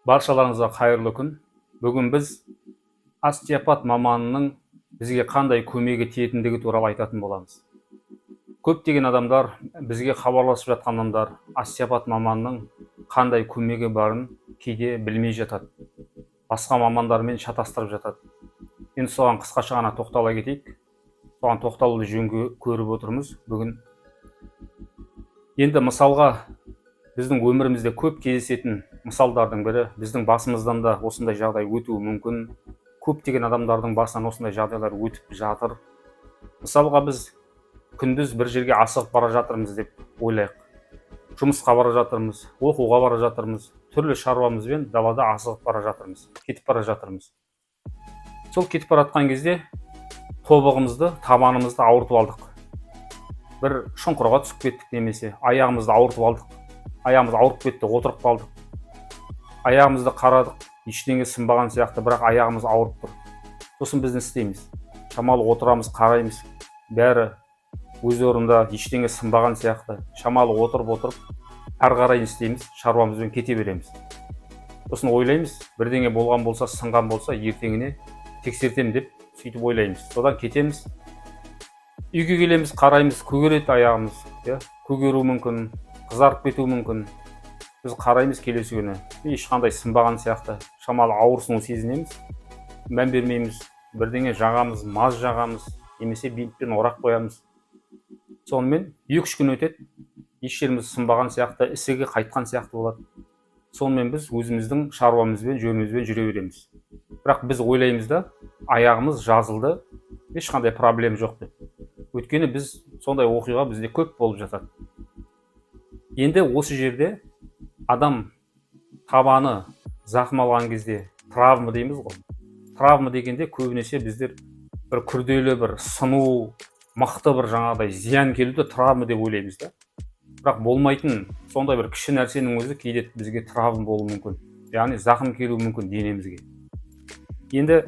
Баршаларыңызға қайырлы күн. Бүгін біз остеопат маманының бізге қандай көмегі тиетіндігі туралы айтатын боламыз. Көптеген адамдар, бізге хабарласып жатқан адамдар, остеопат маманның қандай көмегі барын кейде білмей жатады. Басқа мамандармен шатастырып жатады. Енді соған қысқаша ғана тоқтала кетейік. Соған тоқталуды жөн көріп отырмыз бүгін. Енді мысалға, біздің өмірімізде көп кездесетін мысалдардың бірі, біздің басымыздан да осындай жағдай өтуі мүмкін. Көптеген адамдардың басынан осындай жағдайлар өтіп жатыр. Мысалға, біз күндіз бір жерге асығып бара жатырмыз деп ойлайық. Жұмысқа бара жатырмыз, оқуға бара жатырмыз, түрлі шаруамызбен далада асығып бара жатырмыз, кетіп бара жатырмыз. Сол кетіп бара жатқан кезде тобығымызды, табанымызды ауыртып алдық. Бір шұңқырға түсіп кеттік, немесе аяғымызды ауыртып алдық. Аяғымыз ауырып кетті, отырып қалдық. Аяғымызды қарадық, ештеңе сынбаған сияқты, бірақ аяғымыз ауырып тұр. Сосын біз не істейміз? Шамалы отырамыз, қараймыз. Бәрі өз орнында, ештеңе сынбаған сияқты. Шамалы отырып, ары қарай не істейміз? Шаруамызбен кете береміз. Сосын ойлаймыз, бірдеңе болған болса, сынған болса, ертеңіне тексертем деп сөйтіп ойлаймыз. Содан кетеміз. Үйге келеміз, қараймыз, көгереді аяғымыз, көгеру мүмкін, қызарып кетуі мүмкін. Біз қараймыз келесі күні, ешқандай сынбаған сияқты, шамалы ауырсыну сезінеміз, мән бермейміз, бірдеңе жағамыз, маз жағамыз, немесе бинтпен орақ қоямыз. Сонымен 2-3 күн өтеді, еш жеріміз сынбаған сияқты, ісігі қайтқан сияқты болады. Сонымен біз өзіміздің шаруамызбен, жөнімізбен жүре береміз. Бірақ біз ойлаймыз да, аяғымыз жазылды, ешқандай проблем жоқ деп. Өйткені біз сондай оқиға бізде көп болып жатады. Енді осы жерде адам табаны зақым алған кезде травма дейміз ғой. Травма дегенде көбінесе біздер бір күрделі, бір сыну, мықты бір жаңағыдай зиян келуді травма деп ойлаймыз да. Бірақ болмайтын сондай бір кіші нәрсенің өзі кейде бізге травма болуы мүмкін. Яғни зақым келуі мүмкін денемізге. Енді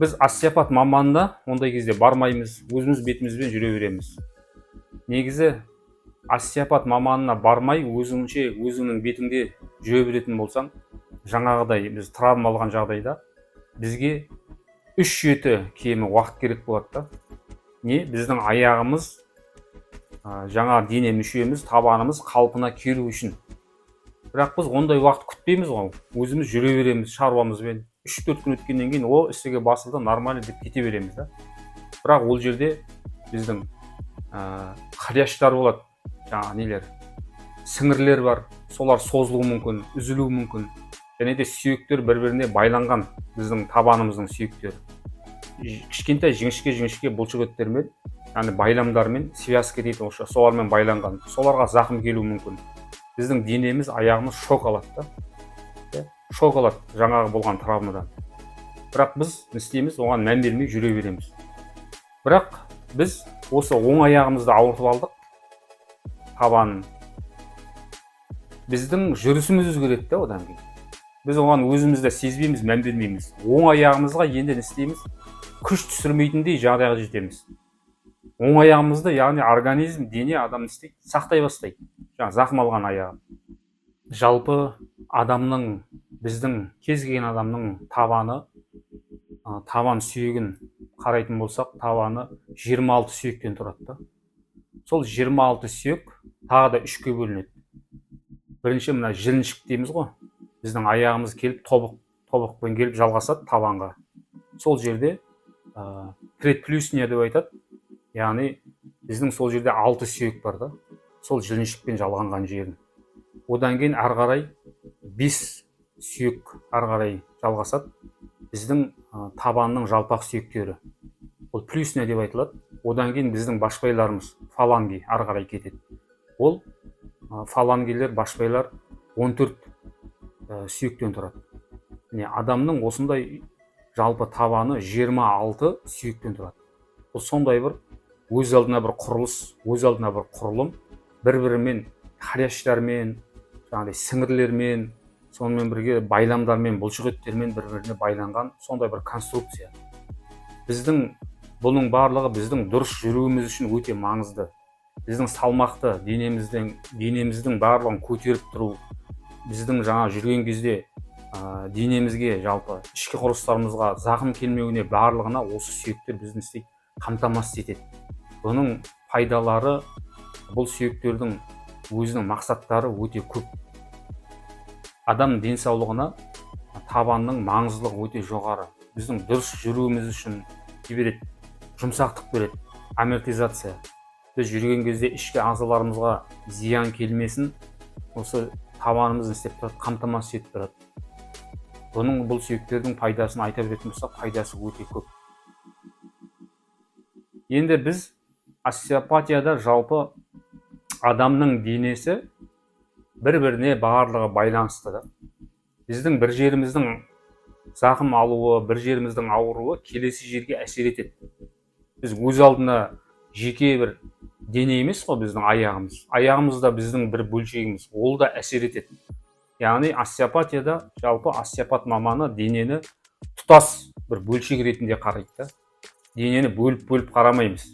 біз остеопат маманына ондай кезде бармаймыз, өзіміз бетімізбен жүре береміз. Негізі остеопат маманына бармай, өзіңнің бетіңде жүре беретін болсаң, жаңағыдай біз травма алған жағдайда бізге 3-7 кемі уақыт керек болады да. Біздің аяғымыз, жаңа дене мүшеміз, табанымыз қалпына келу үшін. Бірақ біз ондай уақыт күтпейміз ғой. Өзіміз жүре береміз шаруамызбен. 3-4 күн өткеннен кейін ісіге басылды, нормально деп кете береміз да. Бірақ ол жерде біздің хрящтар болады, сіңірлер бар, солар созылуы мүмкін, үзілуі мүмкін. Және де сүйектер бір-біріне байланған, біздің табанымыздың сүйектері. Кішкентай жіңішке бұлшықеттермен, яғни байламдармен, связка дейді, солармен байланған. Соларға зақым келуі мүмкін. Біздің денеміз, аяғымыз шок алады да. Шок алады жаңағы болған травмадан. Бірақ біз не істейміз? Оған мән бермей жүре береміз. Бірақ біз осы оң аяғымызды ауыртып алдық, табанын. Біздің жүрісіміз өзгереді да одан кейін. Біз оған өзімізді сезбейміз, мән бермейміз. Оң аяғымызға енді не істейміз? Күш түсірмейтіндей жағдайға жетеміз. Оң аяғымызды, яғни организм, дене адам не істейді? Сақтай бастайды. Зақым алған аяғы. Жалпы адамның, біздің кез келген адамның табаны, табан сүйегін қарайтын болсақ, табаны 26 сүйектен тұрады. Сол 26 сүйек тағы да 3-ке бөлінеді. Бірінші мына жіліншік дейміз ғой. Біздің аяғымыз келіп, тобықпен келіп жалғасады табанға. Сол жерде предплюсния деп айтады. Яғни біздің сол жерде 6 сүйек бар да. Сол жіліншікпен жалғанған жерін. Одан кейін ары қарай 5 сүйек ары қарай жалғасады. Біздің табанның жалпақ сүйектері. Ол плюсния деп айтылады. Одан кейін біздің башпайларымыз, фаланги ары қарай кетеді. Ол фалангилер, башпайлар 14 сүйектен тұрады. Адамның осындай жалпы табаны 26 сүйектен тұрады. Ол сондай бір өз алдына бір құрылыс, өз алдына бір құрылым, бір-бірімен хрящтармен, сіңірлермен, сонымен бірге байламдармен, бұлшықеттермен бір-біріне байланған сондай бір конструкция. Бұның барлығы біздің дұрыс жүруіміз үшін өте маңызды. Біздің салмақты денеміздің барлығын көтеріп тұру, біздің жаңа жүрген кезде денемізге, жалпы ішкі құрылыстарымызға зақым келмеуіне барлығына осы сүйектер біздің істейді, қамтамасыз етеді. Бұның пайдалары, бұл сүйектердің өзінің мақсаттары өте көп. Адам денсаулығына табанның маңыздылығы өте жоғары. Біздің дұрыс жүруіміз үшін береді, жұмсақтық береді, амортизация. Біз жүрген кезде ішкі ағзаларымызға зиян келмесін, осы табанымыз істеп тұрады, қамтамасыз етіп тұрады. Бұның, бұл сүйектердің пайдасын айта беретін болсақ, пайдасы өте көп. Енді біз остеопатияда жалпы адамның денесі бір-біріне барлығы байланысты да. Біздің бір жеріміздің зақым алуы, бір жеріміздің ауруы келесі жерге әсер етеді. Біз өз алдына жеке бір дене емес қой біздің аяғымыз. Аяғымыз да біздің бір бөлшегіміз, ол да әсер етеді. Яғни остеопатияда жалпы остеопат маманы денені тұтас бір бөлшек ретінде қарайды. Денені бөліп қарамаймыз.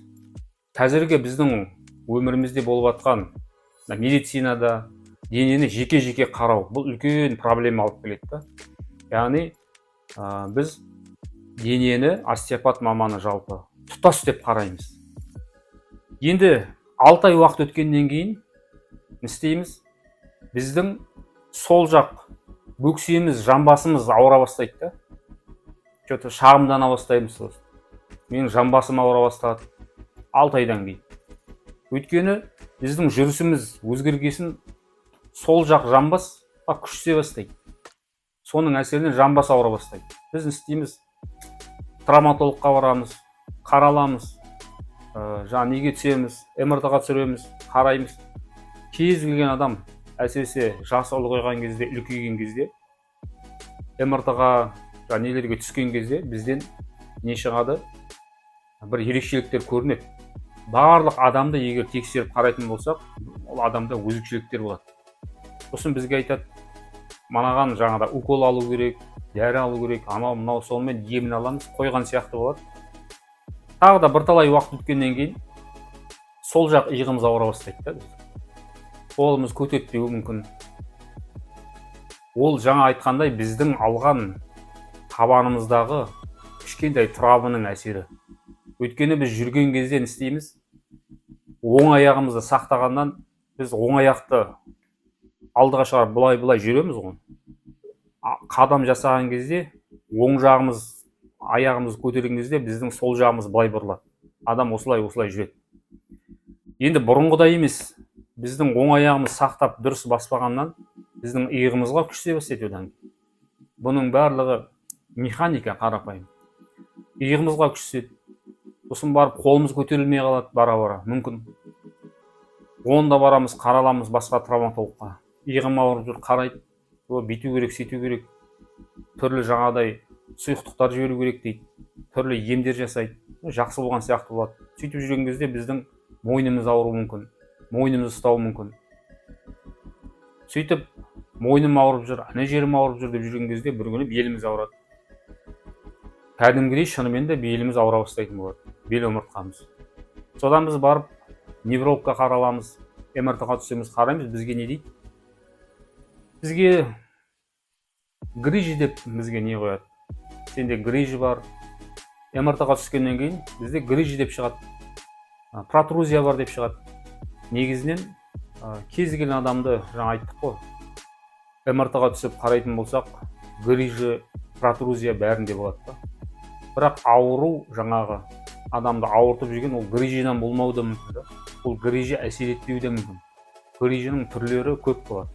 Қазіргі біздің өмірімізде болып жатқан медицинада денені жеке-жеке қарау, бұл үлкен проблема алып келеді. Яғни біз денені остеопат маманы жалпы тұтас деп қараймыз. Енді 6 ай уақыт өткеннен кейін не істейміз? Біздің сол жақ бөксеміз, жамбасымыз ауыра бастайды. Что-то шағымдана бастаймыз. Менің жамбасым ауыра бастады 6 айдан кейін. Өйткені біздің жүрісіміз өзгергесін сол жақ жамбас күшсе бастайды. Соның әсерінен жамбас ауыра бастайды. Біз не істейміз? Травматологқа барамыз, қараламыз, неге түсеміз, МРТ-ға түсіреміз, қараймыз. Кез келген адам, әсіресе жасы ұлғайған кезде, үлкейген кезде, МРТ-ға, нелерге түскен кезде бізден не шығады? Бір ерекшеліктер көрінеді. Барлық адамды егер тексеріп қарайтын болсақ, ол адамда өзгешеліктер болады. Сосын бізге айтады, мынаған жаңада укол алу керек, дәрі алу керек, анау-мынау, сонымен емін аламыз, қойған сияқты болады. Тағы да бірталай уақыт өткеннен кейін сол жақ иығымыз ауыра бастайды. Қолымыз көтертпеуі мүмкін. Ол жаңа айтқандай біздің алған табанымыздағы кішкентай травманың әсері. Өйткені біз жүрген кезде не істейміз? Оң аяғымызды сақтағаннан біз оң аяқты алдыға шығарып бұлай жүреміз ғой. Қадам жасаған кезде оң жағымыз, аяғымыз көтерген кезде біздің сол жағымыз былай бұрылады. Адам осылай жүреді. Енді бұрынғыдай емес. Біздің оң аяғымыз сақтап дұрыс баспағаннан біздің иығымызға күш тие бастайды одан. Бұның барлығы механика, қарапайым. Иығымызға күш тиеді. Сосын барып қолымыз көтерілмей қалады бара-бара, мүмкін. Онда барамыз, қараламыз басқа травматологқа. Иығым ауырып жүр, қарайды. Бүйту керек, сөйту керек. Түрлі жаңадай сұйықтықтар жіберу керек дейді. Түрлі емдер жасайды. Жақсы болған сияқты болады. Сөйтіп жүрген кезде біздің мойнымыз ауыру мүмкін. Мойнымыз ұстау мүмкін. Сөйтіп мойным ауырып жүр, ана жерім ауырып жүр деп жүрген кезде бір күні беліміз ауырады. Кәдімгідей шынымен де беліміз ауыра бастайтын болады. Бел омыртқамыз. Содан біз барып неврологқа қараламыз, МРТ-ға түсеміз, қараймыз, бізге не дейді? Бізге грижи деп бізге не қояды? Сенде грижи бар. МРТ-ға түскеннен кейін бізде грижи деп шығады. Протрузия бар деп шығады. Негізінен кез келген адамды жаңа айттық қой. МРТ-ға түсіп қарайтын болсақ, грижи, протрузия бәрінде болады. Бірақ ауру жаңағы адамды ауыртып жүрген ол грижидан болмауы да мүмкін. Ол грижи әсер етпеуі де мүмкін. Грижінің түрлері көп болады.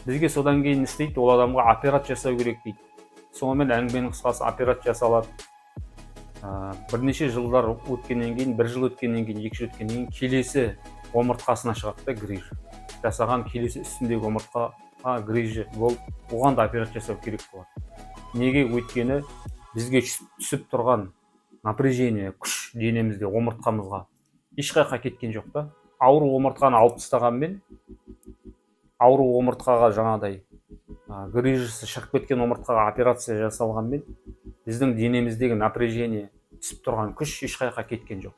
Бізге содан кейін істейді, ол адамға операция жасау керек дейді. Сонымен әңгіменің қысқасы операция жасалады. Бірнеше жылдар өткеннен кейін, бір жыл өткеннен кейін, 2 жыл өткеннен кейін келесі омыртқасына шығады да грижи. Жасаған келесі үстіндегі омыртқа грижи болып, оған да операция жасау керек болады. Неге? Өйткені бізге түсіп тұрған напряжение, күш денемізде, омыртқамызға ешқайда кеткен жоқ та. Ауру омыртқаны алып тастағанмен, ауру омыртқаға жаңадай грижisi шығып кеткен омыртқаға операция жасалғанмен, біздің денеміздегі напряжение, түсіп тұрған күш ешқайда кеткен жоқ.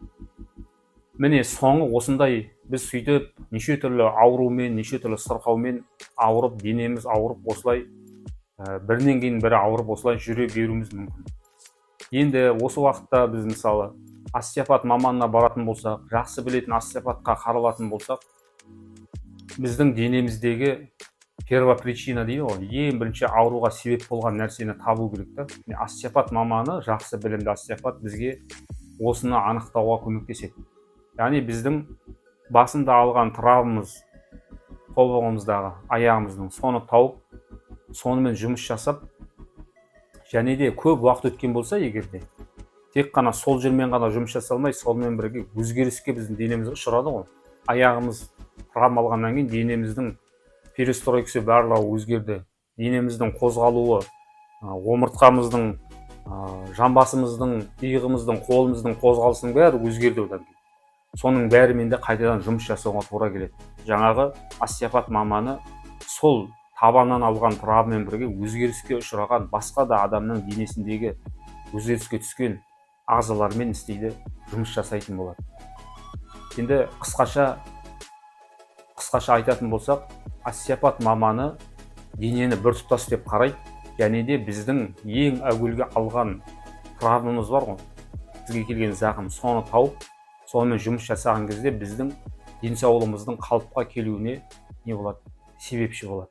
міне соңы осындай. Біз сөйтіп неше түрлі аурумен, неше түрлі сырқаумен ауырып, денеміз ауырып, осылай бірінен кейін бірі ауырып, осылай жүре беруіміз мүмкін. Енді осы уақытта біз мысалы остеопат маманына баратын болсақ, жақсы білетін остеопатқа қаралатын болсақ, біздің денеміздегі первопричина дейді ғой, ең бірінші ауруға себеп болған нәрсені табу керек та. Остеопат маманы, жақсы білімді остеопат бізге осыны анықтауға көмектеседі. Яғни біздің басында алған травмамыз, қолғабымыздағы, аяғымыздың, соны тауып, сонымен жұмыс жасап, және де көп уақыт өткен болса, егерде тек қана сол жермен ғана жұмыс жасалмай, сонымен бірге өзгеріске біздің денеміз ұшырады ғой. Аяғымыз травма алғаннан кейін денеміздің перестройкасы барлығы өзгерді. Денеміздің қозғалуы, омыртқамыздың, жамбасымыздың, иығымыздың, қолымыздың қозғалысының бәрі өзгерді одан кейін. Соның бәрімен де қайтадан жұмыс жасауға тура келеді. Жаңағы остеопат маманы сол табаннан алған травмамен бірге өзгеріске ұшыраған басқа да адамның денесіндегі өзгеріске түскен ағзалармен істейді, жұмыс жасайтын болады. Енді қысқаша айтатын болсақ, остеопат маманы денені біртұтас деп қарайды, және де біздің ең әуелгі алған травмамыз бар ғой, бізге келген зақым, соны тауып, сонымен жұмыс жасаған кезде біздің денсаулығымыздың қалыпқа келуіне не болады? Себепші болады.